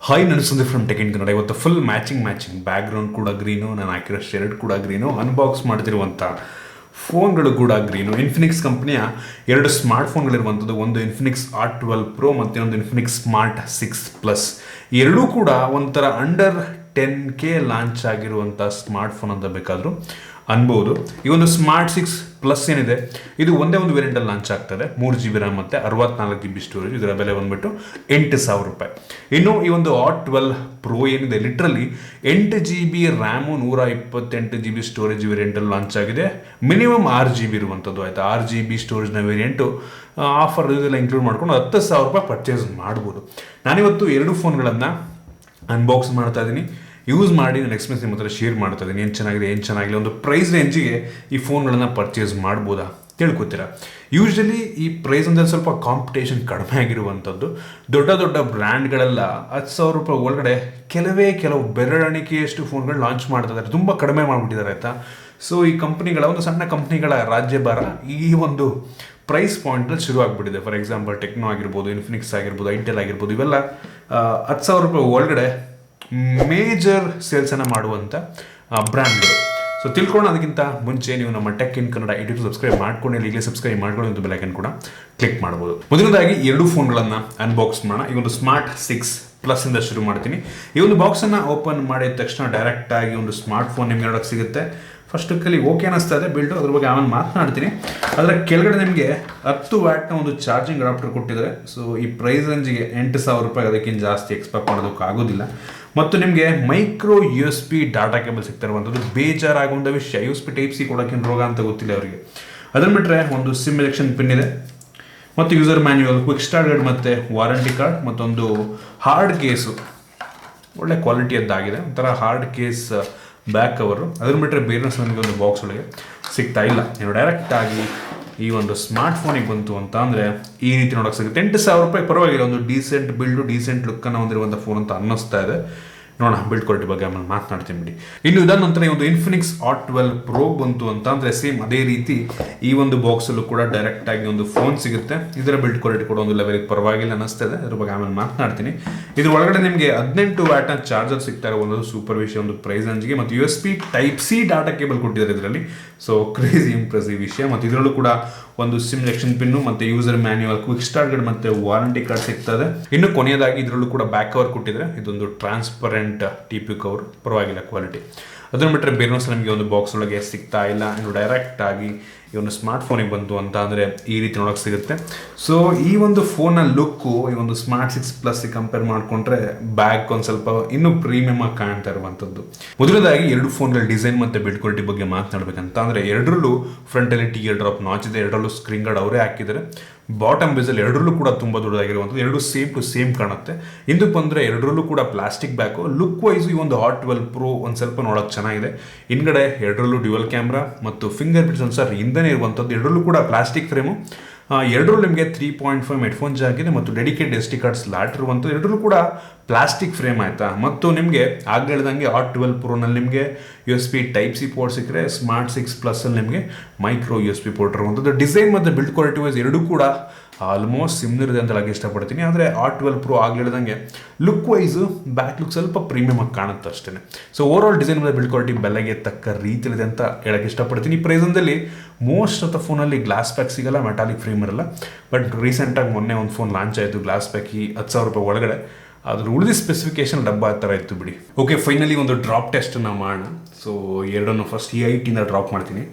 Hi ನಾನು Sandeep from tech in Kannada. ಇವತ್ತು full matching back ground ಕೂಡ ಗ್ರೀನು, ನಾನು ಹಾಕಿರೋ ಶರ್ಟ್ ಕೂಡ ಗ್ರೀನು, ಅನ್ಬಾಕ್ಸ್ ಮಾಡ್ತಿರುವಂಥ ಫೋನ್ಗಳು ಕೂಡ ಗ್ರೀನು. ಇನ್ಫಿನಿಕ್ಸ್ ಕಂಪ್ನಿಯ ಎರಡು ಸ್ಮಾರ್ಟ್ ಫೋನ್ಗಳಿರುವಂಥದ್ದು, ಒಂದು ಇನ್ಫಿನಿಕ್ಸ್ ಹಾಟ್ 12 Pro ಮತ್ತು ಇನ್ನೊಂದು ಇನ್ಫಿನಿಕ್ಸ್ ಸ್ಮಾರ್ಟ್ 6 Plus. ಎರಡೂ ಕೂಡ ಒಂಥರ ಅಂಡರ್ 10K ಲಾಂಚ್ ಆಗಿರುವಂಥ ಸ್ಮಾರ್ಟ್ ಫೋನ್ ಅಂತ ಬೇಕಾದರೂ ಅನ್ಬೋದು. ಈ ಒಂದು ಸ್ಮಾರ್ಟ್ 6 Plus ಏನಿದೆ, ಇದು ಒಂದೇ ಒಂದು ವೇರಿಯಂಟಲ್ಲಿ ಲಾಂಚ್ ಆಗ್ತದೆ. 3GB RAM ಮತ್ತು 64GB ಸ್ಟೋರೇಜ್. ಇದರ ಬೆಲೆ ಬಂದುಬಿಟ್ಟು ₹8,000. ಇನ್ನು ಈ ಒಂದು ಹಾಟ್ 12 Pro ಏನಿದೆ, literally 8GB RAM 128GB storage ವೇರಿಯಂಟಲ್ಲಿ ಲಾಂಚ್ ಆಗಿದೆ. ಮಿನಿಮಮ್ 6GB ಇರುವಂಥದ್ದು, ಆಯಿತಾ. 6GB ಸ್ಟೋರೇಜ್ನ ವೇರಿಯಂಟು ಆಫರ್ ಇದೆಲ್ಲ ಇನ್ಕ್ಲೂಡ್ ಮಾಡ್ಕೊಂಡು ₹10,000 ಪರ್ಚೇಸ್ ಮಾಡ್ಬೋದು. ನಾನಿವತ್ತು ಎರಡು ಫೋನ್ಗಳನ್ನು ಅನ್ಬಾಕ್ಸ್ ಮಾಡ್ತಾ ಇದ್ದೀನಿ, ಯೂಸ್ ಮಾಡಿ ನನ್ನ ಎಕ್ಸ್ಪೀರಿಯನ್ಸ್ ನಿಮ್ಮ ಹತ್ರ ಶೇರ್ ಮಾಡ್ತಾ ಇದ್ದೀನಿ. ಏನು ಚೆನ್ನಾಗಿಲ್ಲ, ಒಂದು ಪ್ರೈಸ್ ರೇಂಜಿಗೆ ಈ ಫೋನ್ಗಳನ್ನು ಪರ್ಚೇಸ್ ಮಾಡ್ಬೋದಾ ತಿಳ್ಕೊತೀರಾ. ಯೂಶ್ವಲಿ ಈ ಪ್ರೈಸ್ ಅಂದರೆ ಸ್ವಲ್ಪ ಕಾಂಪಿಟೇಷನ್ ಕಡಿಮೆ ಆಗಿರುವಂಥದ್ದು. ದೊಡ್ಡ ಬ್ರ್ಯಾಂಡ್ಗಳೆಲ್ಲ ₹10,000 ಒಳಗಡೆ ಕೆಲವು ಬೆರಳಿಕೆಯಷ್ಟು ಫೋನ್ಗಳು ಲಾಂಚ್ ಮಾಡ್ತಾ ಇದ್ದಾರೆ, ತುಂಬ ಕಡಿಮೆ ಮಾಡಿಬಿಟ್ಟಿದ್ದಾರೆ, ಆಯಿತಾ. ಸೊ ಈ ಕಂಪ್ನಿಗಳ ಒಂದು ಸಣ್ಣ ಕಂಪ್ನಿಗಳ ರಾಜ್ಯಭಾರ ಈ ಒಂದು ಪ್ರೈಸ್ ಪಾಯಿಂಟಲ್ಲಿ ಶುರು ಆಗಿಬಿಟ್ಟಿದೆ. ಫಾರ್ ಎಕ್ಸಾಂಪಲ್ ಟೆಕ್ನೋ ಆಗಿರ್ಬೋದು, ಇನ್ಫಿನಿಕ್ಸ್ ಆಗಿರ್ಬೋದು, ಐಟೆಲ್ ಆಗಿರ್ಬೋದು, ಇವೆಲ್ಲ ₹10,000 ಒಳಗಡೆ ಮೇಜರ್ ಸೇಲ್ಸನ್ನು ಮಾಡುವಂಥ ಬ್ರ್ಯಾಂಡ್ಗಳು. ಸೊ ತಿಳ್ಕೊಂಡು ಅದಕ್ಕಿಂತ ಮುಂಚೆ ನೀವು ನಮ್ಮ tech in Kannada YouTube subscribe ಮಾಡ್ಕೊಂಡು, ಈಗಲೇ ಸಬ್ಸ್ಕ್ರೈಬ್ ಮಾಡ್ಕೊಂಡು ಒಂದು ಬೆಲ್ ಐಕನ್ ಕೂಡ ಕ್ಲಿಕ್ ಮಾಡ್ಬೋದು. ಮೊದಲನೇದಾಗಿ ಎರಡು ಫೋನ್ಗಳನ್ನು ಅನ್ಬಾಕ್ಸ್ ಮಾಡೋಣ. ಈ ಒಂದು ಸ್ಮಾರ್ಟ್ 6 Plus ಇಂದ ಶುರು ಮಾಡ್ತೀನಿ. ಈ ಒಂದು ಬಾಕ್ಸನ್ನು ಓಪನ್ ಮಾಡಿದ ತಕ್ಷಣ ಡೈರೆಕ್ಟಾಗಿ ಒಂದು ಸ್ಮಾರ್ಟ್ ಫೋನ್ ನಿಮ್ಗೆ ನೋಡೋಕ್ಕೆ ಸಿಗುತ್ತೆ. ಫಸ್ಟಲ್ಲಿ ಓಕೆ ಅನ್ನಿಸ್ತಾ ಇದೆ ಬಿಲ್ಡು, ಅದ್ರ ಬಗ್ಗೆ ಆಮೇಲೆ ಮಾತನಾಡ್ತೀನಿ. ಅದರ ಕೆಳಗಡೆ ನಿಮಗೆ 10 ವ್ಯಾಟ್ನ ಒಂದು ಚಾರ್ಜಿಂಗ್ ಅಡಾಪ್ಟರ್ ಕೊಟ್ಟಿದ್ದಾರೆ. ಸೊ ಈ ಪ್ರೈಸ್ ರೇಂಜಿಗೆ ₹8,000 ಅದಕ್ಕಿಂತ ಜಾಸ್ತಿ ಎಕ್ಸ್ಪೆಕ್ಟ್ ಮಾಡೋದಕ್ಕಾಗೋದಿಲ್ಲ. ಮತ್ತು ನಿಮಗೆ ಮೈಕ್ರೋ USB ಡಾಟಾ ಕೇಬಲ್ ಸಿಗ್ತಾ ಇರುವಂಥದ್ದು ಬೇಜಾರಾಗುವಂಥ ವಿಷಯ. USB Type-C ಕೊಡೋಕ್ಕೇನು ರೋಗ ಅಂತ ಗೊತ್ತಿಲ್ಲ ಅವರಿಗೆ. ಅದನ್ನು ಬಿಟ್ಟರೆ ಒಂದು ಸಿಮ್ ಎಲೆಕ್ಷನ್ ಪಿನ್ ಇದೆ ಮತ್ತು user manual, quick start guide ಮತ್ತು ವಾರಂಟಿ ಕಾರ್ಡ್, ಮತ್ತೊಂದು ಹಾರ್ಡ್ ಕೇಸು ಒಳ್ಳೆ ಕ್ವಾಲಿಟಿಯದ್ದಾಗಿದೆ, ಒಂಥರ ಹಾರ್ಡ್ ಕೇಸ್ ಬ್ಯಾಕ್ ಕವರು. ಅದನ್ನು ಬಿಟ್ಟರೆ ಬೇರೆ ನನಗೆ ಒಂದು ಬಾಕ್ಸ್ ಒಳಗೆ ಸಿಗ್ತಾ ಇಲ್ಲ. ನೀವು ಡೈರೆಕ್ಟಾಗಿ ಈ ಒಂದು ಸ್ಮಾರ್ಟ್ ಫೋನಿಗೆ ಬಂತು ಅಂತ ಅಂದರೆ ಈ ರೀತಿ ನೋಡೋಕ್ಕೆ ಸಿಗುತ್ತೆ. ₹8,000 ಪರವಾಗಿಲ್ಲ, ಒಂದು ಡೀಸೆಂಟ್ ಬಿಲ್ಡು, ಡೀಸೆಂಟ್ ಲುಕ್ಕನ್ನು ಹೊಂದಿರುವಂಥ ಫೋನ್ ಅಂತ ಅನ್ನಿಸ್ತಾ ಇದೆ. ನೋಡೋಣ ಬಿಲ್ಡ್ ಕ್ವಾಲಿಟಿ ಬಗ್ಗೆ ಆಮೇಲೆ ಮಾತನಾಡ್ತೀನಿ ಬಿಡಿ. ಇನ್ನು ಇದಾದ ನಂತರ ಈ ಒಂದು ಇನ್ಫಿನಿಕ್ಸ್ ಹಾಟ್ 12 Pro ಬಂತು ಅಂತ ಅಂದರೆ ಸೇಮ್ ಅದೇ ರೀತಿ ಈ ಒಂದು ಬಾಕ್ಸಲ್ಲೂ ಕೂಡ ಡೈರೆಕ್ಟಾಗಿ ಒಂದು ಫೋನ್ ಸಿಗುತ್ತೆ. ಇದರ ಬಿಲ್ಡ್ ಕ್ವಾಲಿಟಿ ಕೂಡ ಒಂದು ಲೆವೆಲ್ಗೆ ಪರವಾಗಿಲ್ಲ ಅನ್ನಿಸ್ತದೆ, ಅದ್ರ ಬಗ್ಗೆ ಆಮೇಲೆ ಮಾತನಾಡ್ತೀನಿ. ಇದ್ರ ಒಳಗಡೆ ನಿಮಗೆ 18 ವ್ಯಾಟ್ನ ಚಾರ್ಜರ್ ಸಿಗ್ತಾ ಇರೋ ಒಂದು ಸೂಪರ್ ವಿಷಯ, ಒಂದು ಪ್ರೈಸ್ ರೇಂಜ್ಗೆ. ಮತ್ತು USB Type-C ಡಾಟಾ ಕೇಬಲ್ ಕೊಟ್ಟಿದ್ದಾರೆ ಇದರಲ್ಲಿ. ಸೊ ಕ್ರೇಜಿ ಇಂಪ್ರೆಸಿವ್ ವಿಷಯ. ಮತ್ತು ಇದರಲ್ಲೂ ಕೂಡ ಒಂದು ಸಿಮ್ ಸೆಲೆಕ್ಷನ್ ಪಿನ್ನು ಮತ್ತು user manual, quick start guide ಮತ್ತು ವಾರಂಟಿ ಕಾರ್ಡ್ ಸಿಗ್ತದೆ. ಇನ್ನು ಕೊನೆಯದಾಗಿ ಇದರಲ್ಲೂ ಕೂಡ ಬ್ಯಾಕ್ ಕವರ್ ಕೊಟ್ಟಿದ್ದಾರೆ. ಇದೊಂದು ಟ್ರಾನ್ಸ್ಪರೆಂಟ್ TP ಕವರ್, ಪರವಾಗಿಲ್ಲ ಕ್ವಾಲಿಟಿ. ಅದನ್ನು ಬಿಟ್ಟರೆ ಬೇರೆ ನಮಗೆ ಒಂದು ಬಾಕ್ಸ್ ಒಳಗೆ ಸಿಗ್ತಾ ಇಲ್ಲ. ಇನ್ನು ಡೈರೆಕ್ಟಾಗಿ ಈ ಒಂದು ಸ್ಮಾರ್ಟ್ ಫೋನಿಗೆ ಬಂತು ಅಂತ ಅಂದರೆ ಈ ರೀತಿ ನೋಡೋಕ್ಕೆ ಸಿಗುತ್ತೆ. ಸೊ ಈ ಒಂದು ಫೋನ್ನ ಲುಕ್ಕು ಈ ಒಂದು ಸ್ಮಾರ್ಟ್ 6 Plus ಕಂಪೇರ್ ಮಾಡಿಕೊಂಡ್ರೆ ಬ್ಯಾಕ್ ಒಂದು ಸ್ವಲ್ಪ ಇನ್ನೂ ಪ್ರೀಮಿಯಮ್ ಆಗಿ ಕಾಣ್ತಾ ಇರುವಂಥದ್ದು. ಮೊದಲನೇದಾಗಿ ಎರಡು ಫೋನ್ಗಳ ಡಿಸೈನ್ ಮತ್ತು ಬಿಲ್ಡ್ ಕ್ವಾಲಿಟಿ ಬಗ್ಗೆ ಮಾತನಾಡಬೇಕಂತ ಅಂದರೆ ಎರಡರಲ್ಲೂ ಫ್ರಂಟಲ್ಲಿ ಟಿಯರ್ ಡ್ರಾಪ್ ನಾಚ್ ಇದೆ, ಎರಡರಲ್ಲೂ ಸ್ಕ್ರೀನ್ ಗಾರ್ಡ್ ಅವರೇ ಹಾಕಿದ್ದಾರೆ. ಬಾಟಮ್ ಬೇಸಲ್ಲಿ ಎರಡರಲ್ಲೂ ಕೂಡ ತುಂಬ ದೊಡ್ಡದಾಗಿರುವಂಥದ್ದು, ಎರಡು ಸೇಮ್ ಟು ಸೇಮ್ ಕಾಣುತ್ತೆ. ಇಂದಕ್ಕೆ ಬಂದರೆ ಎರಡರಲ್ಲೂ ಕೂಡ ಪ್ಲಾಸ್ಟಿಕ್ ಬ್ಯಾಕು. ಲುಕ್ ವೈಸ್ ಈ ಒಂದು ಹಾಟ್ 12 Pro ಒಂದು ಸ್ವಲ್ಪ ನೋಡೋಕ್ಕೆ ಚೆನ್ನಾಗಿದೆ. ಹಿಂದ್ಗಡೆ ಎರಡರಲ್ಲೂ ಡ್ಯುವಲ್ ಕ್ಯಾಮ್ರಾ ಮತ್ತು ಫಿಂಗರ್ ಪ್ರಿಂಟ್ ಸೆನ್ಸರ್ ಹಿಂದನೇ ಇರುವಂಥದ್ದು. ಎರಡರಲ್ಲೂ ಕೂಡ ಪ್ಲಾಸ್ಟಿಕ್ ಫ್ರೇಮು. ಎರಡರಲ್ಲೂ ನಿಮಗೆ 3.5 ಹೆಡ್ಫೋನ್ ಜಾಕ್ ಇದೆ ಮತ್ತು ಡೆಡಿಕೇಟ್ SD ಕಾರ್ಡ್ ಸ್ಲಾಟ್ ಇರುವಂಥದ್ದು. ಎರಡರಲ್ಲೂ ಕೂಡ ಪ್ಲಾಸ್ಟಿಕ್ ಫ್ರೇಮ್, ಆಯಿತಾ. ಮತ್ತು ನಿಮಗೆ ಆಗ ಹೇಳ್ದಂಗೆ ಹಾಟ್ 12 Proನಲ್ಲಿ ನಿಮಗೆ USB Type-C ಪೋರ್ಟ್ ಸಿಕ್ಕರೆ, ಸ್ಮಾರ್ಟ್ 6 Plusಲ್ಲಿ ನಿಮಗೆ ಮೈಕ್ರೋ USB ಪೋರ್ಟ್ ಇರುವಂಥದ್ದು. ಡಿಸೈನ್ ಮತ್ತು ಬಿಲ್ಡ್ ಕ್ವಾಲಿಟಿ ವೈಸ್ ಎರಡೂ ಕೂಡ ಆಲ್ಮೋಸ್ಟ್ ಸಿಮ್ಲರ್ ಇದೆ ಅಂತ ಹೇಳಕ್ಕೆ ಇಷ್ಟಪಡ್ತೀನಿ. ಆದರೆ ಹಾಟ್ 12 Pro ಆಗಲಿ ಹೇಳ್ದಂಗೆ ಲುಕ್ ವೈಸು ಬ್ಯಾಕ್ ಲುಕ್ ಸ್ವಲ್ಪ ಪ್ರೀಮಿಯಮ್ ಆಗಿ ಕಾಣುತ್ತೆ ಅಷ್ಟೇ. ಸೊ ಓವರ್ ಆಲ್ ಡಿಸೈನ್ ಮತ್ತು ಬಿಲ್ಡ್ ಕ್ವಾಲಿಟಿ ಬೆಲೆಗೆ ತಕ್ಕ ರೀತಿಯಲ್ಲಿದೆ ಅಂತ ಹೇಳಕ್ಕೆ ಇಷ್ಟಪಡ್ತೀನಿ. ಈ ಪ್ರೈಸಲ್ಲಿ ಮೋಸ್ಟ್ ಆಫ್ ದ ಫೋನಲ್ಲಿ ಗ್ಲಾಸ್ ಪ್ಯಾಕ್ ಸಿಗಲ್ಲ, ಮೆಟಾಲಿಕ್ ಫ್ರೇಮ್ ಇರಲ್ಲ. ಬಟ್ ರೀಸೆಂಟಾಗಿ ಮೊನ್ನೆ ಒಂದು ಫೋನ್ ಲಾಂಚ್ ಆಯಿತು ಗ್ಲಾಸ್ ಪ್ಯಾಕ್ ಈ ₹10,000 ಒಳಗಡೆ. ಅದ್ರ ಉಳಿದ ಸ್ಪೆಸಿಫಿಕೇಶನ್ ಡಬ್ಬ ಆ ಥರ ಇತ್ತು ಬಿಡಿ. ಓಕೆ, ಫೈನಲಿ ಒಂದು ಡ್ರಾಪ್ ಟೆಸ್ಟನ್ನು ಮಾಡೋಣ. ಸೊ ಎರಡನ್ನು ಫಸ್ಟ್ ಈ ಹೈಟಿಂದ ಡ್ರಾಪ್ ಮಾಡ್ತೀನಿ.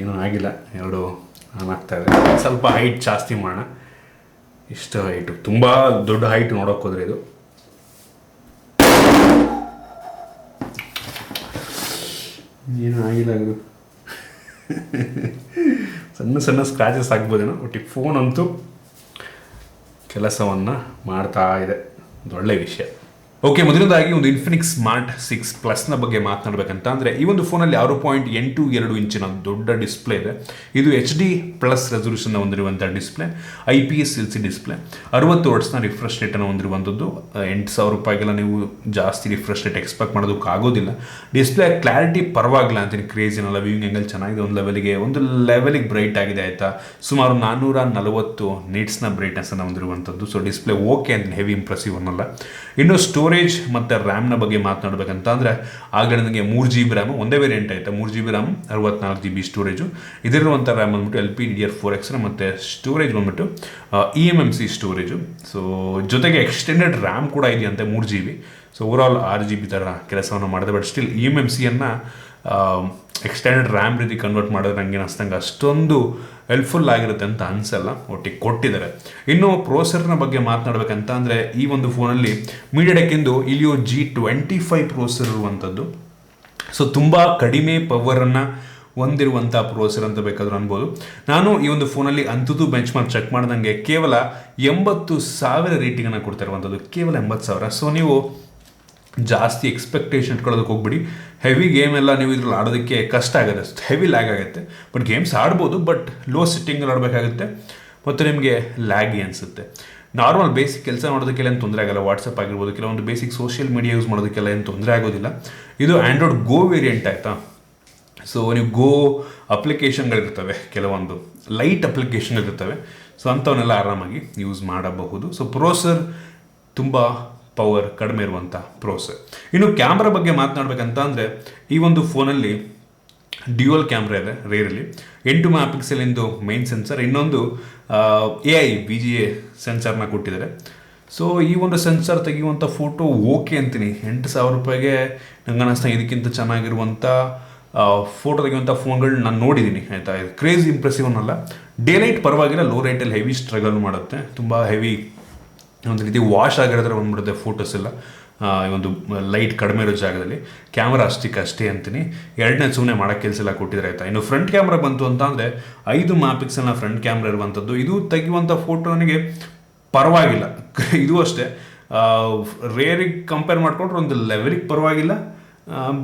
ಏನೂ ಆಗಿಲ್ಲ, ಎರಡು ಆನ್ ಆಗ್ತಾ ಇದೆ. ಸ್ವಲ್ಪ ಹೈಟ್ ಜಾಸ್ತಿ ಮಾಡೋಣ. ಇಷ್ಟು ಹೈಟು, ತುಂಬ ದೊಡ್ಡ ಹೈಟ್ ನೋಡೋಕೆ ಹೋದ್ರೆ ಇದು ಏನೂ ಆಗಿಲ್ಲ. ಅದು ಸಣ್ಣ ಸ್ಕ್ರಾಚಸ್ ಆಗ್ಬೋದೇನೋ. ಒಟ್ಟಿಗೆ ಫೋನ್ ಅಂತೂ ಕೆಲಸವನ್ನು ಮಾಡ್ತಾ ಇದೆ, ಒಂದು ಒಳ್ಳೆಯ ವಿಷಯ. ಓಕೆ, ಮೊದಲನೇದಾಗಿ ಒಂದು ಇನ್ಫಿನಿಕ್ಸ್ ಸ್ಮಾರ್ಟ್ 6 ಪ್ಲಸ್ನ ಬಗ್ಗೆ ಮಾತನಾಡಬೇಕಂತ ಅಂದರೆ ಈ ಒಂದು ಫೋನಲ್ಲಿ 6.82 ಇಂಚಿನ ದೊಡ್ಡ ಡಿಸ್ಪ್ಲೇ ಇದೆ. ಇದು HD ಪ್ಲಸ್ ರೆಸೊಲ್ಯೂಷನ್ ಹೊಂದಿರುವಂಥ ಡಿಸ್ಪ್ಲೇ, IPS LCD ಡಿಸ್ಪ್ಲೇ, 60 ವಾಟ್ಸ್ನ ರಿಫ್ರೆಶ್ ರೇಟನ್ನು ಹೊಂದಿರುವಂಥದ್ದು. 8,000 ರೂಪಾಯಿಗೆಲ್ಲ ನೀವು ಜಾಸ್ತಿ ರಿಫ್ರೆಶ್ ರೇಟ್ ಎಕ್ಸ್ಪೆಕ್ಟ್ ಮಾಡೋದಕ್ಕೆ ಆಗೋದಿಲ್ಲ. ಡಿಸ್ಪ್ಲೇ ಕ್ಲಾರಿಟಿ ಪರವಾಗಿಲ್ಲ ಅಂತೀನಿ, ಕ್ರೇಜಿನಲ್ಲ, ವ್ಯೂಯಿಂಗ್ ಆ್ಯಂಗಲ್ ಚೆನ್ನಾಗಿದೆ, ಒಂದು ಲೆವೆಲಿಗೆ ಬ್ರೈಟ್ ಆಗಿದೆ ಆಯಿತಾ. ಸುಮಾರು 440 ನೀಟ್ಸ್ನ ಬ್ರೈಟ್ನೆಸ್ಸನ್ನು ಹೊಂದಿರುವಂಥದ್ದು. ಸೊ ಡಿಸ್ಪ್ಲೇ ಓಕೆ ಅಂತ ಹೆವಿ ಇಂಪ್ರೆಸಿವ್ ಅನ್ನಲ್ಲ. ಇನ್ನು ಸ್ಟೋರೇಜ್ ಮತ್ತು ರ್ಯಾಮ್ನ ಬಗ್ಗೆ ಮಾತನಾಡಬೇಕಂತ ಅಂದರೆ ಆಗಲೇ ನನಗೆ 3 GB ರ್ಯಾಮ್ ಒಂದೇ ವೇರಿಯಂಟ್ ಆಯಿತಾ. 3 GB ರ್ಯಾಮ್, 64 GB ಸ್ಟೋರೇಜು. ಇದರಿರುವಂಥ ರ್ಯಾಮ್ ಬಂದ್ಬಿಟ್ಟು LPDDR4X ಮತ್ತು ಸ್ಟೋರೇಜ್ ಬಂದ್ಬಿಟ್ಟು eMMC ಸ್ಟೋರೇಜು. ಸೊ ಜೊತೆಗೆ ಎಕ್ಸ್ಟೆಂಡೆಡ್ ರ್ಯಾಮ್ ಕೂಡ ಇದೆಯಂತೆ 3 GB. ಸೊ ಓವರಾಲ್ 6 GB ಥರ ಕೆಲಸವನ್ನು ಮಾಡಿದೆ. ಬಟ್ ಸ್ಟಿಲ್ eMMCಯನ್ನು ಎಕ್ಸ್ಟೆಂಡೆಡ್ ರ್ಯಾಮ್ ರೀತಿ ಕನ್ವರ್ಟ್ ಮಾಡಿದ್ರೆ ನನಗೆ ಅನಿಸ್ತಂಗೆ ಅಷ್ಟೊಂದು ಹೆಲ್ಪ್ಫುಲ್ ಆಗಿರುತ್ತೆ ಅಂತ ಅನಿಸಲ್ಲ, ಒಟ್ಟಿಗೆ ಕೊಟ್ಟಿದ್ದಾರೆ. ಇನ್ನು ಪ್ರೋಸೆಸರ್ನ ಬಗ್ಗೆ ಮಾತನಾಡಬೇಕಂತ ಅಂದರೆ ಈ ಒಂದು ಫೋನಲ್ಲಿ ಮೀಡಿಯಾಟೆಕ್ಕಿಂದು ಇಲಿಯೋ G25 ಪ್ರೋಸೆಸರ್ ಇರುವಂಥದ್ದು. ಸೊ ತುಂಬ ಕಡಿಮೆ ಪವರನ್ನು ಹೊಂದಿರುವಂಥ ಪ್ರೋಸೆಸರ್ ಅಂತ ಬೇಕಾದರೂ ಅನ್ಬೋದು. ನಾನು ಈ ಒಂದು ಫೋನಲ್ಲಿ ಅಂತೂ ಬೆಂಚ್ ಮಾರ್ಕ್ ಚೆಕ್ ಮಾಡ್ದಂಗೆ ಕೇವಲ 80,000 ರೇಟಿಂಗನ್ನು ಕೊಡ್ತಾ ಇರುವಂಥದ್ದು, ಕೇವಲ 80,000. ಸೊ ನೀವು ಜಾಸ್ತಿ ಎಕ್ಸ್ಪೆಕ್ಟೇಷನ್ ಇಟ್ಕೊಳ್ಳೋದಕ್ಕೆ ಹೋಗ್ಬಿಡಿ. ಹೆವಿ ಗೇಮ್ ಎಲ್ಲ ನೀವು ಇದ್ರಲ್ಲಿ ಆಡೋದಕ್ಕೆ ಕಷ್ಟ ಆಗುತ್ತೆ, ಹೆವಿ ಲ್ಯಾಗ್ ಆಗುತ್ತೆ. ಬಟ್ ಗೇಮ್ಸ್ ಆಡ್ಬೋದು, ಬಟ್ ಲೋ ಸಿಟ್ಟಿಂಗಲ್ಲಿ ಆಡಬೇಕಾಗುತ್ತೆ ಮತ್ತು ನಿಮಗೆ ಲ್ಯಾಗಿ ಅನಿಸುತ್ತೆ. ನಾರ್ಮಲ್ ಬೇಸಿಕ್ ಕೆಲಸ ಮಾಡೋದಕ್ಕೆಲ್ಲ ಏನು ತೊಂದರೆ ಆಗಲ್ಲ. ವಾಟ್ಸಪ್ ಆಗಿರ್ಬೋದು, ಕೆಲವೊಂದು ಬೇಸಿಕ್ ಸೋಷಿಯಲ್ ಮೀಡಿಯಾ ಯೂಸ್ ಮಾಡೋದಕ್ಕೆಲ್ಲ ಏನು ತೊಂದರೆ ಆಗೋದಿಲ್ಲ. ಇದು ಆ್ಯಂಡ್ರಾಯ್ಡ್ ಗೋ ವೇರಿಯಂಟ್ ಆಯಿತಾ. ಸೊ ನೀವು ಗೋ ಅಪ್ಲಿಕೇಶನ್ಗಳಿರ್ತವೆ, ಕೆಲವೊಂದು ಲೈಟ್ ಅಪ್ಲಿಕೇಶನ್ಗಳಿರ್ತವೆ. ಸೊ ಅಂಥವನ್ನೆಲ್ಲ ಆರಾಮಾಗಿ ಯೂಸ್ ಮಾಡಬಹುದು. ಸೊ ಪ್ರೋಸೆಸರ್ ತುಂಬ ಪವರ್ ಕಡಿಮೆ ಇರುವಂಥ ಪ್ರೋಸೆಸರ್. ಇನ್ನು ಕ್ಯಾಮ್ರಾ ಬಗ್ಗೆ ಮಾತನಾಡಬೇಕಂತ ಅಂದರೆ ಈ ಒಂದು ಫೋನಲ್ಲಿ ಡ್ಯುಯಲ್ ಕ್ಯಾಮ್ರಾ ಇದೆ ರೇರಲ್ಲಿ. 8 MP ಇಂದು ಮೈನ್ ಸೆನ್ಸರ್, ಇನ್ನೊಂದು AI VGA ಸೆನ್ಸರ್ನ ಕೊಟ್ಟಿದ್ದಾರೆ. ಸೊ ಈ ಒಂದು ಸೆನ್ಸರ್ ತೆಗೆಯುವಂಥ ಫೋಟೋ ಓಕೆ ಅಂತೀನಿ. 8,000 ರೂಪಾಯಿಗೆ ನಂಗೆ ಅನ್ನಿಸ್ತಾ ಇದಕ್ಕಿಂತ ಚೆನ್ನಾಗಿರುವಂಥ ಫೋಟೋ ತೆಗೆಯುವಂಥ ಫೋನ್ಗಳು ನಾನು ನೋಡಿದ್ದೀನಿ ಆಯಿತಾ. ಇದು ಕ್ರೇಜ್ ಇಂಪ್ರೆಸಿವ್ ಅನ್ನಲ್ಲ. ಡೇ ಲೈಟ್ ಪರವಾಗಿಲ್ಲ, ಲೋ ಲೈಟಲ್ಲಿ ಹೆವಿ ಸ್ಟ್ರಗಲ್ ಮಾಡುತ್ತೆ. ತುಂಬ ಹೆವಿ ಒಂದು ರೀತಿ ವಾಶ್ ಆಗಿರೋದ್ರೆ ಬಂದ್ಬಿಡುತ್ತೆ ಫೋಟೋಸ್ ಎಲ್ಲ ಈ ಒಂದು ಲೈಟ್ ಕಡಿಮೆ ಇರೋ ಜಾಗದಲ್ಲಿ. ಕ್ಯಾಮ್ರಾ ಅಷ್ಟೇ ಅಂತೀನಿ. ಎರಡನೇ ಸುಮ್ಮನೆ ಮಾಡೋಕ್ಕೆ ಕೆಲಸ ಎಲ್ಲ ಕೊಟ್ಟಿದ್ರೆ ಆಯಿತಾ. ಇನ್ನು ಫ್ರಂಟ್ ಕ್ಯಾಮ್ರಾ ಬಂತು ಅಂತ ಅಂದರೆ 5 MP ಫ್ರಂಟ್ ಕ್ಯಾಮ್ರಾ ಇರುವಂಥದ್ದು. ಇದು ತೆಗೆಯುವಂಥ ಫೋಟೋ ನನಗೆ ಪರವಾಗಿಲ್ಲ. ಇದು ಅಷ್ಟೇ ರೇರಿಗೆ ಕಂಪೇರ್ ಮಾಡಿಕೊಂಡ್ರೆ ಒಂದು ಲೆವೆಲಿಗೆ ಪರವಾಗಿಲ್ಲ,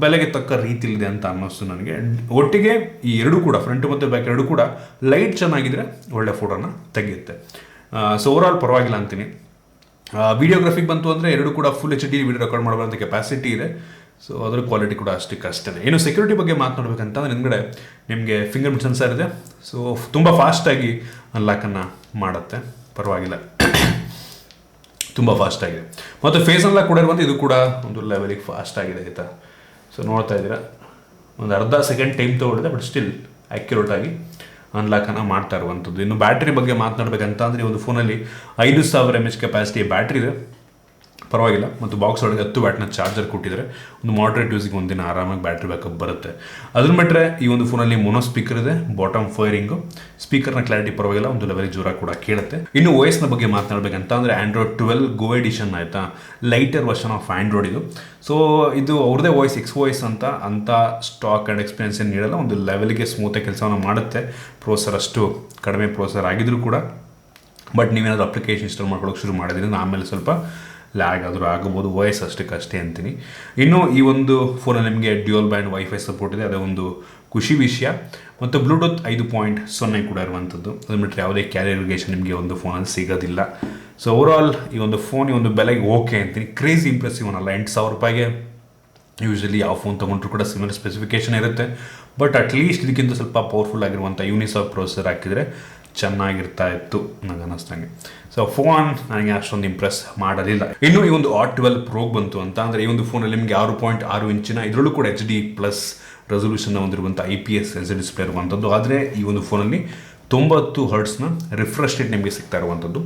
ಬೆಲೆಗೆ ತಕ್ಕ ರೀತಿಲಿದೆ ಅಂತ ಅನ್ನಿಸ್ತು ನನಗೆ. ಒಟ್ಟಿಗೆ ಈ ಎರಡೂ ಕೂಡ ಫ್ರಂಟ್ ಮತ್ತು ಬ್ಯಾಕ್ ಎರಡೂ ಕೂಡ ಲೈಟ್ ಚೆನ್ನಾಗಿದ್ರೆ ಒಳ್ಳೆ ಫೋಟೋನ ತೆಗೆಯುತ್ತೆ. ಸೊ ಓವರಾಲ್ ಪರವಾಗಿಲ್ಲ ಅಂತೀನಿ. ವಿಡಿಯೋಗ್ರಫಿಗೆ ಬಂತು ಅಂದರೆ ಎರಡು ಕೂಡ ಫುಲ್ HD ವಿಡಿಯೋ ರೆಕಾರ್ಡ್ ಮಾಡುವಂಥ ಕೆಪಾಸಿಟಿ ಇದೆ. ಸೊ ಅದರ ಕ್ವಾಲಿಟಿ ಕೂಡ ಅಷ್ಟೇ. ಇನ್ನು ಸೆಕ್ಯೂರಿಟಿ ಬಗ್ಗೆ ಮಾತನಾಡಬೇಕಂತಂದ್ರೆ ಹಿಂದ್ಗಡೆ ನಿಮಗೆ ಫಿಂಗರ್ ಪ್ರಿಂಟ್ ಸೆನ್ಸರ್ ಇದೆ. ಸೊ ತುಂಬ ಫಾಸ್ಟಾಗಿ ಅನ್ಲಾಕನ್ನು ಮಾಡುತ್ತೆ, ಪರವಾಗಿಲ್ಲ, ತುಂಬ ಫಾಸ್ಟಾಗಿದೆ. ಮತ್ತು ಫೇಸ್ ಅನ್ಲಾಕ್ ಕೂಡ ಇರುವಂಥ ಇದು ಕೂಡ ಒಂದು ಲೆವೆಲಿಗೆ ಫಾಸ್ಟ್ ಆಗಿದೆ ಆಯಿತಾ. ಸೊ ನೋಡ್ತಾ ಇದ್ದೀರಾ, ಒಂದು ಅರ್ಧ ಸೆಕೆಂಡ್ ಟೈಮ್ ತೊಗೊಳಿದೆ, ಬಟ್ ಸ್ಟಿಲ್ ಆ್ಯಕ್ಯುರೇಟ್ ಆಗಿ ಅನ್ಲಾಕನ್ನು ಮಾಡ್ತಾ ಇರುವಂಥದ್ದು. ಇನ್ನು ಬ್ಯಾಟ್ರಿ ಬಗ್ಗೆ ಮಾತನಾಡಬೇಕಂತ ಅಂದರೆ ಒಂದು ಫೋನಲ್ಲಿ 5,000 mAh ಕೆಪಾಸಿಟಿ ಬ್ಯಾಟ್ರಿ ಇದೆ, ಪರವಾಗಿಲ್ಲ. ಮತ್ತು ಬಾಕ್ಸ್ ಒಳಗೆ 10 ವ್ಯಾಟ್ನ ಚಾರ್ಜರ್ ಕೊಟ್ಟಿದ್ದಾರೆ. ಒಂದು ಮಾಡ್ರೇಟ್ ಯೂಸಿಗೆ ಒಂದಿನ ಆರಾಮಾಗಿ ಬ್ಯಾಟ್ರಿ ಬ್ಯಾಕಪ್ ಬರುತ್ತೆ. ಅದನ್ನ ಬಿಟ್ಟರೆ ಈ ಒಂದು ಫೋನಲ್ಲಿ ಮೊನೋ ಸ್ಪೀಕರ್ ಇದೆ, ಬಾಟಮ್ ಫೈರಿಂಗು, ಸ್ಪೀಕರ್ನ ಕ್ಲಾರಿಟಿ ಪರವಾಗಿಲ್ಲ, ಒಂದು ಲೆವೆಲ್ ಜೋರ ಕೂಡ ಕೇಳುತ್ತೆ. ಇನ್ನು OS ಬಗ್ಗೆ ಮಾತನಾಡಬೇಕಂತ ಅಂದರೆ ಆಂಡ್ರಾಯ್ಡ್ 12 ಗೋ ಎಡಿಷನ್ ಆಯಿತಾ, ಲೈಟರ್ ವರ್ಷನ್ ಆಫ್ ಆಂಡ್ರಾಯ್ಡ್ ಇದು. ಸೊ ಇದು ಅವ್ರದ್ದೇ ವಾಯ್ಸ್ XOS ಅಂತ ಸ್ಟಾಕ್ ಆ್ಯಂಡ್ ಎಕ್ಸ್ಪೀರಿಯನ್ಸ್ ಏನು ನೀಡಲ್ಲ, ಒಂದು ಲೆವೆಲ್ಗೆ ಸ್ಮೂತಾಗಿ ಕೆಲಸವನ್ನು ಮಾಡುತ್ತೆ. ಪ್ರೋಸೆಸರ್ ಅಷ್ಟು ಕಡಿಮೆ ಪ್ರೋಸೆಸರ್ ಆಗಿದ್ರು ಕೂಡ, ಬಟ್ ನೀವೇನಾದರೂ ಅಪ್ಲಿಕೇಶನ್ ಇನ್ಸ್ಟಾಲ್ ಮಾಡ್ಕೊಳ್ಳೋಕೆ ಶುರು ಮಾಡಿದ್ರಿಂದ ಆಮೇಲೆ ಸ್ವಲ್ಪ ಲ್ಯಾಗ್ ಆದರೂ ಆಗಬಹುದು. OS ಅಷ್ಟೇ ಅಂತೀನಿ. ಇನ್ನು ಈ ಒಂದು ಫೋನಲ್ಲಿ ನಿಮಗೆ ಡ್ಯುಯಲ್ ಬ್ಯಾಂಡ್ ವೈಫೈ ಸಪೋರ್ಟ್ ಇದೆ, ಅದೇ ಒಂದು ಖುಷಿ ವಿಷಯ. ಮತ್ತು ಬ್ಲೂಟೂತ್ 5.0 ಕೂಡ ಇರುವಂಥದ್ದು. ಅದು ಬಿಟ್ಟರೆ ಯಾವುದೇ ಕ್ಯಾರಿಯರ್ಗೇಷನ್ ನಿಮಗೆ ಒಂದು ಫೋನಲ್ಲಿ ಸಿಗೋದಿಲ್ಲ. ಸೊ ಓವರಾಲ್ ಈ ಒಂದು ಫೋನ್ ಈ ಒಂದು ಬೆಲೆಗೆ ಓಕೆ ಅಂತೀನಿ. ಕ್ರೇಜಿ ಇಂಪ್ರೆಸಿವ್ ಅನ್ನಲ್ಲ. 8,000 ರೂಪಾಯಿಗೆ ಯೂಶ್ವಲಿ ಯಾವ ಫೋನ್ ತೊಗೊಂಡ್ರು ಕೂಡ ಸಿಮಿಲರ್ ಸ್ಪೆಸಿಫಿಕೇಷನ್ ಇರುತ್ತೆ, ಬಟ್ ಅಟ್ಲೀಸ್ಟ್ ಇದಕ್ಕಿಂತ ಸ್ವಲ್ಪ ಪವರ್ಫುಲ್ ಆಗಿರುವಂಥ ಯೂನಿಸಾಕ್ ಪ್ರೊಸೆಸರ್ ಹಾಕಿದರೆ ಚೆನ್ನಾಗಿರ್ತಾ ಇತ್ತು ನನಗೆ ಅನ್ನಿಸ್ದಂಗೆ. ಸೊ ಫೋನ್ ನನಗೆ ಅಷ್ಟೊಂದು ಇಂಪ್ರೆಸ್ ಮಾಡೋದಿಲ್ಲ. ಇನ್ನು ಈ ಒಂದು Hot 12 ಪ್ರೋಗ್ ಬಂತು ಅಂತ ಅಂದರೆ ಈ ಒಂದು ಫೋನಲ್ಲಿ ನಿಮಗೆ 6.6 ಇಂಚಿನ ಇದರಲ್ಲೂ ಕೂಡ HD ಪ್ಲಸ್ ರೆಸೊಲ್ಯೂಷನ್ ಹೊಂದಿರುವಂಥ IPS LCD ಡಿಸ್ಪ್ಲೇ ಇರುವಂಥದ್ದು. ಆದರೆ ಈ ಒಂದು ಫೋನಲ್ಲಿ 90 ಹರ್ಟ್ಸ್ನ ರಿಫ್ರೆಶ್ ರೇಟ್ ನಿಮಗೆ ಸಿಗ್ತಾ ಇರುವಂಥದ್ದು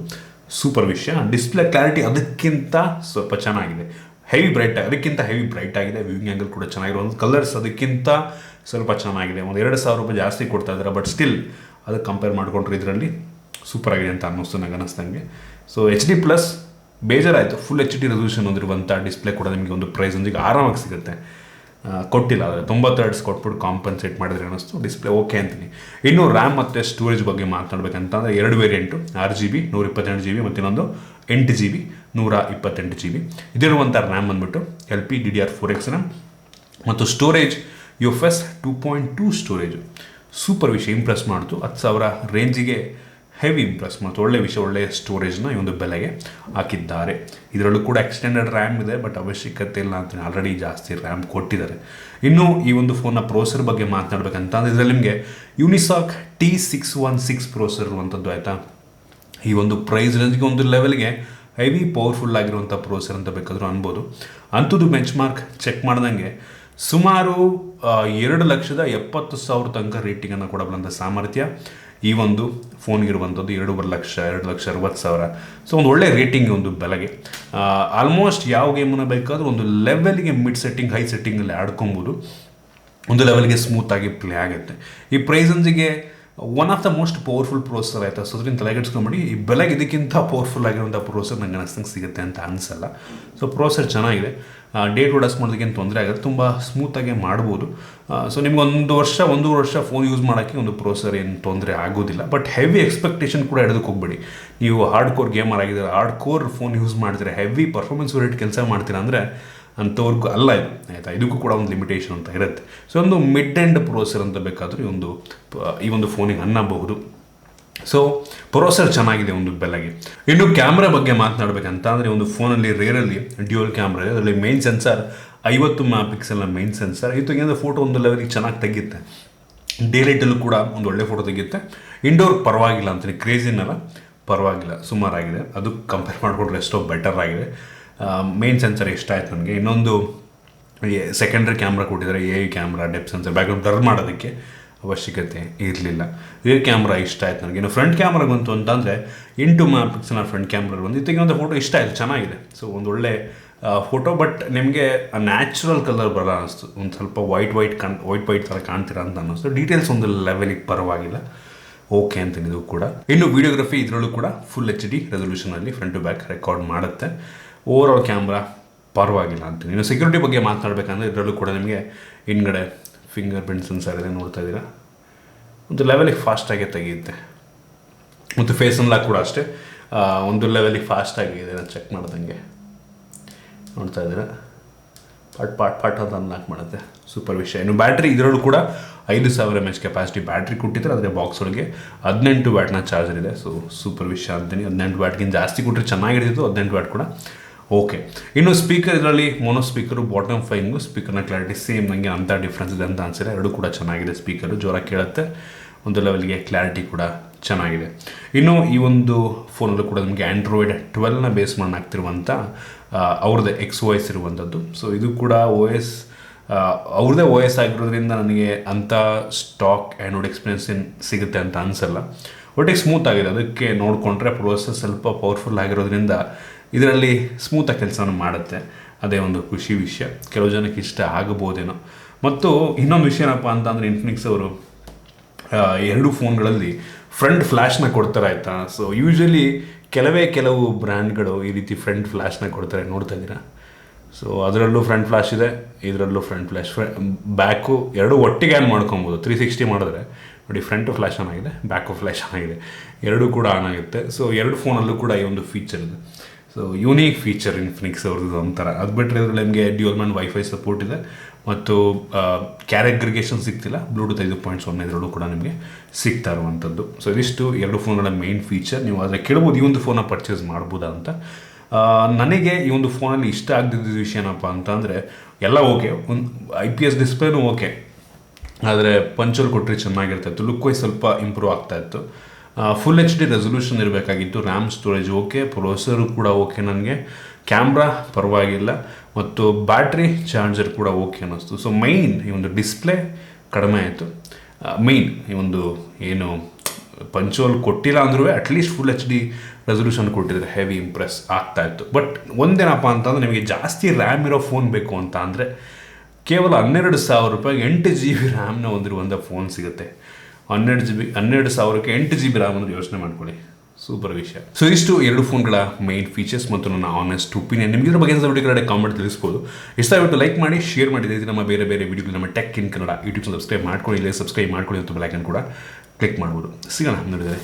ಸೂಪರ್ ವಿಷಯ. ಡಿಸ್ಪ್ಲೇ ಕ್ಲಾರಿಟಿ ಅದಕ್ಕಿಂತ ಸ್ವಲ್ಪ ಚೆನ್ನಾಗಿದೆ, ಅದಕ್ಕಿಂತ ಹೆವಿ ಬ್ರೈಟ್ ಆಗಿದೆ. ವ್ಯೂಯಿಂಗ್ ಆ್ಯಂಗಲ್ ಕೂಡ ಚೆನ್ನಾಗಿರುವಂಥ, ಕಲರ್ಸ್ ಅದಕ್ಕಿಂತ ಸ್ವಲ್ಪ ಚೆನ್ನಾಗಿದೆ. ಒಂದು 2,000 ರೂಪಾಯಿ ಜಾಸ್ತಿ ಕೊಡ್ತಾ ಇದ್ದಾರೆ, ಬಟ್ ಸ್ಟಿಲ್ ಅದಕ್ಕೆ ಕಂಪೇರ್ ಮಾಡಿಕೊಂಡ್ರೆ ಇದರಲ್ಲಿ ಸೂಪರ್ ಆಗಿದೆ ಅಂತ ಅನ್ನಿಸ್ದಂಗೆ. ಸೊ HD ಪ್ಲಸ್ ಬೇಜಾರಾಯಿತು. ಫುಲ್ HD ರೆಸೊಲ್ಯೂಷನ್ ಹೊಂದಿರುವಂಥ ಡಿಸ್ಪ್ಲೇ ಕೂಡ ನಿಮಗೆ ಒಂದು ಪ್ರೈಸ್ ಒಂದಿಗೆ ಆರಾಮಾಗಿ ಸಿಗುತ್ತೆ. ಕೊಟ್ಟಿಲ್ಲ, ಆದರೆ 90 ಹರ್ಟ್ಸ್ ಕೊಟ್ಬಿಟ್ಟು ಕಾಂಪನ್ಸೇಟ್ ಮಾಡಿದ್ರೆ ಅನ್ನಿಸ್ತು. ಡಿಸ್ಪ್ಲೇ ಓಕೆ ಅಂತೀನಿ. ಇನ್ನು ರ್ಯಾಮ್ ಮತ್ತು ಸ್ಟೋರೇಜ್ ಬಗ್ಗೆ ಮಾತನಾಡಬೇಕಂತಂದರೆ 2 ವೇರಿಯಂಟು, 6GB 128GB ಮತ್ತು ಇನ್ನೊಂದು 8GB 128GB. ಇದಿರುವಂಥ ರ್ಯಾಮ್ ಬಂದುಬಿಟ್ಟು LPDDR4X ರ್ಯಾಮ್ ಮತ್ತು ಸ್ಟೋರೇಜ್ UFS 2.2 ಸ್ಟೋರೇಜು. ಸೂಪರ್ ವಿಷಯ, ಇಂಪ್ರೆಸ್ ಮಾಡ್ತು. 10,000 ರೇಂಜಿಗೆ ಹೆವಿ ಇಂಪ್ರೆಸ್ ಮತ್ತು ಒಳ್ಳೆ ವಿಷಯ, ಒಳ್ಳೆಯ ಸ್ಟೋರೇಜ್ನ ಈ ಒಂದು ಬೆಲೆಗೆ ಹಾಕಿದ್ದಾರೆ. ಇದರಲ್ಲೂ ಕೂಡ ಎಕ್ಸ್ಟೆಂಡೆಡ್ ರ್ಯಾಮ್ ಇದೆ, ಬಟ್ ಅವಶ್ಯಕತೆ ಇಲ್ಲ ಅಂತೀನಿ, ಆಲ್ರೆಡಿ ಜಾಸ್ತಿ ರ್ಯಾಮ್ ಕೊಟ್ಟಿದ್ದಾರೆ. ಇನ್ನು ಈ ಒಂದು ಫೋನ್ನ ಪ್ರೋಸೆಸರ್ ಬಗ್ಗೆ ಮಾತನಾಡಬೇಕಂತಂದ್ರೆ ಇದರಲ್ಲಿ ನಿಮಗೆ ಯೂನಿಸಾಕ್ T616 ಪ್ರೋಸೆಸರ್ ಇರುವಂಥದ್ದು ಆಯಿತಾ. ಈ ಒಂದು ಪ್ರೈಸ್ ರೇಂಜ್ಗೆ ಒಂದು ಲೆವೆಲ್ಗೆ ಹೆವಿ ಪವರ್ಫುಲ್ ಆಗಿರುವಂಥ ಪ್ರೋಸೆಸರ್ ಅಂತ ಬೇಕಾದರೂ ಅನ್ಬೋದು. ಅಂಥದ್ದು ಬೆಂಚ್ ಮಾರ್ಕ್ ಚೆಕ್ ಮಾಡ್ದಂಗೆ ಸುಮಾರು 2,70,000 ತನಕ ರೇಟಿಂಗನ್ನು ಕೊಡಬಲ್ಲಂಥ ಸಾಮರ್ಥ್ಯ ಈ ಒಂದು ಫೋನ್ಗಿರುವಂಥದ್ದು. 2,60,000. ಸೊ ಒಂದು ಒಳ್ಳೆ ರೇಟಿಂಗ್ ಒಂದು ಬೆಲೆಗೆ. ಆಲ್ಮೋಸ್ಟ್ ಯಾವ ಗೇಮನ್ನು ಬೇಕಾದರೂ ಒಂದು ಲೆವೆಲ್ಗೆ ಮಿಡ್ ಸೆಟ್ಟಿಂಗ್ ಹೈ ಸೆಟ್ಟಿಂಗಲ್ಲಿ ಆಡ್ಕೊಬೋದು, ಒಂದು ಲೆವೆಲ್ಗೆ ಸ್ಮೂತಾಗಿ ಪ್ಲೇ ಆಗುತ್ತೆ. ಈ ಪ್ರೈಸನ್ಸಿಗೆ one of the most powerful processor ಆಯಿತಾ. ಸೊ ಅದರಿಂದ ತಲೆಗೆಡ್ಸ್ಕೊಂಬಿಡಿ, ಈ ಬೆಲೆಗೆ ಇದಕ್ಕಿಂತ ಪವರ್ಫುಲ್ ಆಗಿರುವಂಥ ಪ್ರೋಸೆಸರ್ ನನಗೆ ಅನಿಸ್ತಂಗೆ ಸಿಗುತ್ತೆ ಅಂತ ಅನಿಸಲ್ಲ. ಸೊ ಪ್ರೋಸೆಸರ್ ಚೆನ್ನಾಗಿದೆ, ಡೇ ಟು ಡಸ್ ಮಾಡೋದಕ್ಕೇನು ತೊಂದರೆ ಆಗುತ್ತೆ, ತುಂಬ ಸ್ಮೂತಾಗೆ ಮಾಡ್ಬೋದು. ಸೊ ನಿಮ್ಗೆ ಒಂದೂವರೆ ವರ್ಷ ಫೋನ್ ಯೂಸ್ ಮಾಡೋಕ್ಕೆ ಒಂದು ಪ್ರೋಸೆಸರ್ ಏನು ತೊಂದರೆ ಆಗೋದಿಲ್ಲ. ಬಟ್ ಹೆವಿ ಎಕ್ಸ್ಪೆಕ್ಟೇಷನ್ ಕೂಡ ಹಿಡಿದಕ್ಕೆ ಹೋಗ್ಬೇಡಿ. ನೀವು ಹಾರ್ಡ್ ಕೋರ್ ಗೇಮರ್ ಆಗಿದ್ದೀರಾ, ಹಾರ್ಡ್ ಕೋರ್ ಫೋನ್ ಯೂಸ್ ಮಾಡ್ತೀರಾ, ಹೆವಿ ಪರ್ಫಾರ್ಮೆನ್ಸ್ ರೇಟ್ ಕೆಲಸ ಮಾಡ್ತೀರಾ ಅಂದರೆ ಅಂಥವ್ರಿಗೂ ಅಲ್ಲ ಇದು ಆಯಿತಾ. ಇದಕ್ಕೂ ಕೂಡ ಒಂದು ಲಿಮಿಟೇಷನ್ ಅಂತ ಇರುತ್ತೆ. ಸೊ ಒಂದು ಮಿಡ್ ಎಂಡ್ ಪ್ರೋಸೆಸರ್ ಅಂತ ಬೇಕಾದರೂ ಈ ಒಂದು ಫೋನಿಗೆ ಅನ್ನಬಹುದು. ಸೊ ಪ್ರೊಸೆಸರ್ ಚೆನ್ನಾಗಿದೆ ಒಂದು ಬೆಲೆಗೆ. ಇನ್ನು ಕ್ಯಾಮ್ರಾ ಬಗ್ಗೆ ಮಾತನಾಡಬೇಕಂತ ಅಂದರೆ ಒಂದು ಫೋನಲ್ಲಿ ರೇರಲ್ಲಿ ಡ್ಯೂಯಲ್ ಕ್ಯಾಮ್ರಾ ಇದೆ. ಅದರಲ್ಲಿ ಮೇನ್ ಸೆನ್ಸರ್ 50 ಮೆಗಾಪಿಕ್ಸೆಲ್ನ ಮೇನ್ ಸೆನ್ಸರ್. ಇದು ತೆಗೆದ ಫೋಟೋ ಒಂದು ಲೆವೆಲಿಗೆ ಚೆನ್ನಾಗಿ ತೆಗೆಯುತ್ತೆ. ಡೇ ಲೈಟಲ್ಲೂ ಕೂಡ ಒಂದು ಒಳ್ಳೆ ಫೋಟೋ ತೆಗೆಯುತ್ತೆ. ಇಂಡೋರ್ ಪರವಾಗಿಲ್ಲ ಅಂತೀನಿ, ಕ್ರೇಜಿನಲ್ಲ, ಪರವಾಗಿಲ್ಲ, ಸುಮಾರಾಗಿದೆ. ಅದು ಕಂಪೇರ್ ಮಾಡಿಕೊಂಡ್ರೆ ಎಷ್ಟೋ ಬೆಟರ್ ಆಗಿದೆ. ಮೇನ್ ಸೆನ್ಸರ್ ಇಷ್ಟ ಆಯ್ತು ನನಗೆ. ಇನ್ನೊಂದು ಸೆಕೆಂಡ್ರಿ ಕ್ಯಾಮ್ರಾ ಕೊಟ್ಟಿದ್ದಾರೆ, AI camera, depth sensor, background blur ಮಾಡೋದಕ್ಕೆ ಅವಶ್ಯಕತೆ ಇರಲಿಲ್ಲ. ರಿಯರ್ ಕ್ಯಾಮ್ರಾ ಇಷ್ಟ ಆಯ್ತು ನನಗೆ. ಇನ್ನು ಫ್ರಂಟ್ ಕ್ಯಾಮ್ರಾ ಬಂತು ಅಂತಂದರೆ 8 ಮೆಗಾಪಿಕ್ಸೆಲ್ನ ಫ್ರಂಟ್ ಕ್ಯಾಮ್ರಾ ಬಂದು ತೆಗೆಯುವಂಥ ಫೋಟೋ ಇಷ್ಟ ಆಯಿತು, ಚೆನ್ನಾಗಿದೆ. ಸೊ ಒಂದು ಒಳ್ಳೆ ಫೋಟೋ. ಬಟ್ ನಿಮಗೆ ನ್ಯಾಚುರಲ್ ಕಲರ್ ಬರೋ ಅನ್ನಿಸ್ತು, ಒಂದು ಸ್ವಲ್ಪ ವೈಟ್ ಥರ ಕಾಣ್ತೀರಾ ಅಂತ ಅನ್ನಿಸ್ತು. ಡೀಟೇಲ್ಸ್ ಒಂದು ಲೆವೆಲಿಗೆ ಪರವಾಗಿಲ್ಲ, ಓಕೆ ಅಂತೀನಿ ಇದು ಕೂಡ. ಇನ್ನು ವಿಡಿಯೋಗ್ರಫಿ ಇದರಲ್ಲೂ ಕೂಡ ಫುಲ್ HD ರೆಸೊಲ್ಯೂಷನಲ್ಲಿ ಫ್ರಂಟ್ ಟು ಬ್ಯಾಕ್ ರೆಕಾರ್ಡ್ ಮಾಡುತ್ತೆ. ಓವರ್ ಆಲ್ ಕ್ಯಾಮ್ರಾ ಪರವಾಗಿಲ್ಲ ಅಂತೀನಿ. ಇನ್ನು ಸೆಕ್ಯೂರಿಟಿ ಬಗ್ಗೆ ಮಾತನಾಡಬೇಕಂದ್ರೆ ಇದರಲ್ಲೂ ಕೂಡ ನಿಮಗೆ ಹಿಂದ್ಗಡೆ ಫಿಂಗರ್ ಪ್ರಿಂಟ್ ಸೆನ್ಸರ್ ಇದೆ, ನೋಡ್ತಾ ಇದ್ದೀರಾ. ಒಂದು ಲೆವೆಲಿಗೆ ಫಾಸ್ಟಾಗೆ ತೆಗೆಯುತ್ತೆ. ಮತ್ತು ಫೇಸ್ ಅನ್ಲಾಕ್ ಕೂಡ ಅಷ್ಟೇ ಒಂದು ಲೆವೆಲಿಗೆ ಫಾಸ್ಟಾಗಿದೆ. ನಾನು ಚೆಕ್ ಮಾಡ್ದಂಗೆ ನೋಡ್ತಾ ಇದ್ದೀರಾ, ಪಾಟ್ ಅಂತ ಅನ್ಲಾಕ್ ಮಾಡುತ್ತೆ. ಸೂಪರ್ ವಿಷಯ. ಇನ್ನು ಬ್ಯಾಟ್ರಿ ಇದರಲ್ಲೂ ಕೂಡ 5,000 mAh ಕೆಪಾಸಿಟಿ ಬ್ಯಾಟ್ರಿ ಕೊಟ್ಟಿದ್ದಾರೆ. ಅದರ ಬಾಕ್ಸ್ ಒಳಗೆ 18 ವ್ಯಾಟ್ನ ಚಾರ್ಜರ್ ಇದೆ. ಸೊ ಸೂಪರ್ ವಿಷಯ ಅಂತೀನಿ. 18 ವ್ಯಾಟ್ಗಿಂತ ಜಾಸ್ತಿ ಕೊಟ್ಟರೆ ಚೆನ್ನಾಗಿರ್ತಿತ್ತು, 18 ವ್ಯಾಟ್ ಕೂಡ ಓಕೆ. ಇನ್ನು ಸ್ಪೀಕರ್ ಇದರಲ್ಲಿ ಮೋನೋ ಸ್ಪೀಕರು, ಬಾಟಮ್ ಫೈಂಗು, ಸ್ಪೀಕರ್ನ ಕ್ಲಾರಿಟಿ ಸೇಮ್, ನನಗೆ ಅಂಥ ಡಿಫ್ರೆನ್ಸ್ ಇದೆ ಅಂತ ಅನಿಸಿಲ್ಲ. ಎರಡೂ ಕೂಡ ಚೆನ್ನಾಗಿದೆ. ಸ್ಪೀಕರು ಜೋರಾಗಿ ಕೇಳುತ್ತೆ, ಒಂದು ಲೆವೆಲ್ಗೆ ಕ್ಲಾರಿಟಿ ಕೂಡ ಚೆನ್ನಾಗಿದೆ. ಇನ್ನು ಈ ಒಂದು ಫೋನಲ್ಲೂ ಕೂಡ ನಮಗೆ ಆ್ಯಂಡ್ರಾಯ್ಡ್ 12ನ ಬೇಸ್ ಮಾಡಿ ಹಾಕ್ತಿರುವಂಥ ಅವ್ರದ್ದೇ XOS ಇರುವಂಥದ್ದು. ಸೊ ಇದು ಕೂಡ OS ಅವ್ರದ್ದೇ OS ಆಗಿರೋದ್ರಿಂದ ನನಗೆ ಅಂಥ ಸ್ಟಾಕ್ ಆ್ಯಂಡ್ರಾಯ್ಡ್ ಎಕ್ಸ್ಪೀರಿಯನ್ಸ್ ಏನು ಸಿಗುತ್ತೆ ಅಂತ ಅನಿಸಲ್ಲ. ಒಟ್ಟಿಗೆ ಸ್ಮೂತ್ ಆಗಿದೆ. ಅದಕ್ಕೆ ನೋಡಿಕೊಂಡ್ರೆ ಪ್ರೋಸೆಸ್ ಸ್ವಲ್ಪ ಪವರ್ಫುಲ್ ಆಗಿರೋದ್ರಿಂದ ಇದರಲ್ಲಿ ಸ್ಮೂತಾಗಿ ಕೆಲಸನ ಮಾಡುತ್ತೆ. ಅದೇ ಒಂದು ಖುಷಿ ವಿಷಯ. ಕೆಲವು ಜನಕ್ಕೆ ಇಷ್ಟ ಆಗಬಹುದೇನೋ. ಮತ್ತು ಇನ್ನೊಂದು ವಿಷಯ ಏನಪ್ಪ ಅಂತಂದರೆ ಇನ್ಫಿನಿಕ್ಸ್ ಅವರು 2 ಫೋನ್ಗಳಲ್ಲಿ ಫ್ರಂಟ್ ಫ್ಲ್ಯಾಶ್ನ ಕೊಡ್ತಾರೆ ಆಯಿತಾ. ಸೊ ಯೂಶ್ವಲಿ ಕೆಲವು ಬ್ರ್ಯಾಂಡ್ಗಳು ಈ ರೀತಿ ಫ್ರಂಟ್ ಫ್ಲ್ಯಾಶ್ನ ಕೊಡ್ತಾರೆ, ನೋಡ್ತಾ ಇದ್ದೀರಾ. ಸೊ ಅದರಲ್ಲೂ ಫ್ರಂಟ್ ಫ್ಲ್ಯಾಶ್ ಇದೆ, ಇದರಲ್ಲೂ ಫ್ರಂಟ್ ಫ್ಲ್ಯಾಶ್, ಬ್ಯಾಕು ಎರಡೂ ಒಟ್ಟಿಗೆ ಆನ್ ಮಾಡ್ಕೊಬೋದು. 360 ಮಾಡಿದ್ರೆ ನೋಡಿ, ಫ್ರಂಟು ಫ್ಲ್ಯಾಶ್ ಆನ್ ಆಗಿದೆ, ಬ್ಯಾಕು ಫ್ಲ್ಯಾಶ್ ಆನ್ ಆಗಿದೆ, ಎರಡೂ ಕೂಡ ಆನ್ ಆಗುತ್ತೆ. ಸೊ 2 ಫೋನಲ್ಲೂ ಕೂಡ ಈ ಒಂದು ಫೀಚರ್ ಇದೆ. ಸೊ ಯೂನಿಕ್ ಫೀಚರ್ ಇನ್ಫಿನಿಕ್ಸ್ ಅವ್ರದ್ದು ಒಂಥರ. ಅದು ಬಿಟ್ಟರೆ ಇದರಲ್ಲಿ ನಿಮಗೆ ಡ್ಯೂಯಲ್ ಬ್ಯಾಂಡ್ ವೈಫೈ ಸಪೋರ್ಟ್ ಇದೆ ಮತ್ತು ಕ್ಯಾರಿ ಅಗ್ರಿಗೇಷನ್ ಸಿಗ್ತಿಲ್ಲ. ಬ್ಲೂಟೂತ್ 5.0 ಇದರಲ್ಲೂ ಕೂಡ ನಿಮಗೆ ಸಿಗ್ತಾ ಇರುವಂಥದ್ದು. ಸೊ ಇದಿಷ್ಟು 2 ಫೋನ್ಗಳ ಮೇನ್ ಫೀಚರ್. ನೀವು ಆದರೆ ಕೇಳ್ಬೋದು ಈ ಒಂದು ಫೋನ್ನ ಪರ್ಚೇಸ್ ಮಾಡ್ಬೋದಾ ಅಂತ. ನನಗೆ ಈ ಒಂದು ಫೋನಲ್ಲಿ ಇಷ್ಟ ಆಗದಿದ್ದ ವಿಷಯ ಏನಪ್ಪ ಅಂತಂದರೆ, ಎಲ್ಲ ಓಕೆ, ಒಂದು IPS ಡಿಸ್ಪ್ಲೇನೂ ಓಕೆ, ಆದರೆ ಪಂಚಲ್ಲಿ ಕೊಟ್ಟರೆ ಚೆನ್ನಾಗಿರ್ತಾಯಿತ್ತು. ಲುಕ್ ವೈಸ್ ಸ್ವಲ್ಪ ಇಂಪ್ರೂವ್ ಆಗ್ತಾಯಿತ್ತು. ಫುಲ್ HD ರೆಸೊಲ್ಯೂಷನ್ ಇರಬೇಕಾಗಿತ್ತು. ರ್ಯಾಮ್ ಸ್ಟೋರೇಜ್ ಓಕೆ, ಪ್ರೊಸೆಸರು ಕೂಡ ಓಕೆ ನನಗೆ, ಕ್ಯಾಮ್ರಾ ಪರವಾಗಿಲ್ಲ, ಮತ್ತು ಬ್ಯಾಟ್ರಿ ಚಾರ್ಜರ್ ಕೂಡ ಓಕೆ ಅನ್ನಿಸ್ತು. ಸೊ ಮೈನ್ ಈ ಒಂದು ಡಿಸ್ಪ್ಲೇ ಕಡಿಮೆ ಆಯಿತು. ಮೈನ್ ಈ ಒಂದು ಏನು ಪಂಚೋಲ್ ಕೊಟ್ಟಿಲ್ಲ ಅಂದ್ರೂ ಅಟ್ಲೀಸ್ಟ್ ಫುಲ್ HD ರೆಸೊಲ್ಯೂಷನ್ ಕೊಟ್ಟಿದ್ರೆ ಹೆವಿ ಇಂಪ್ರೆಸ್ ಆಗ್ತಾಯಿತ್ತು. ಬಟ್ ಒಂದೇನಪ್ಪ ಅಂತಂದರೆ, ನಿಮಗೆ ಜಾಸ್ತಿ ರ್ಯಾಮ್ ಇರೋ ಫೋನ್ ಬೇಕು ಅಂತ ಅಂದರೆ ಕೇವಲ 12,000 ರೂಪಾಯಿಗೆ 8 GB ರ್ಯಾಮ್ನ ಹೊಂದಿರುವಂಥ ಫೋನ್ ಸಿಗುತ್ತೆ. 12,000ಕ್ಕೆ 8 GB ರ್ಯಾಮ್ ಅಂದರೆ ಯೋಚನೆ ಮಾಡ್ಕೊಳ್ಳಿ. ಸೂಪರ್ ವಿಷಯ. ಸೊ ಇಷ್ಟು 2 ಫೋನ್ಗಳ ಮೈನ್ ಫೀಚರ್ಸ್ ಮತ್ತು ನನ್ನ ಆನೆಸ್ಟ್ ಒಪಿನಿಯನ್. ನಿಮಗೆ ಇದ್ರ ಬಗ್ಗೆ ವಿಡಿಯೋ ಕಡೆ ಕಾಮೆಂಟ್ ತಿಳಿಸ್ಬೋದು. ಇಷ್ಟ ಆಗುತ್ತೆ ಲೈಕ್ ಮಾಡಿ, ಶೇರ್ ಮಾಡಿ. ನಮ್ಮ ಬೇರೆ ವಿಡಿಯೋಗಳು ನಮ್ಮ tech in Kannada YouTube subscribe ಮಾಡ್ಕೊಳ್ಳಿ, ಸಬ್ಸ್ಕ್ರೈಬ್ ಮಾಡ್ಕೊಳ್ಳಿ ಅಂತ ಬೆಲ್ ಐಕಾನ್ ಕೂಡ ಕ್ಲಿಕ್ ಮಾಡ್ಬೋದು. ಸಿಗೋಣ ನೋಡಿದರೆ.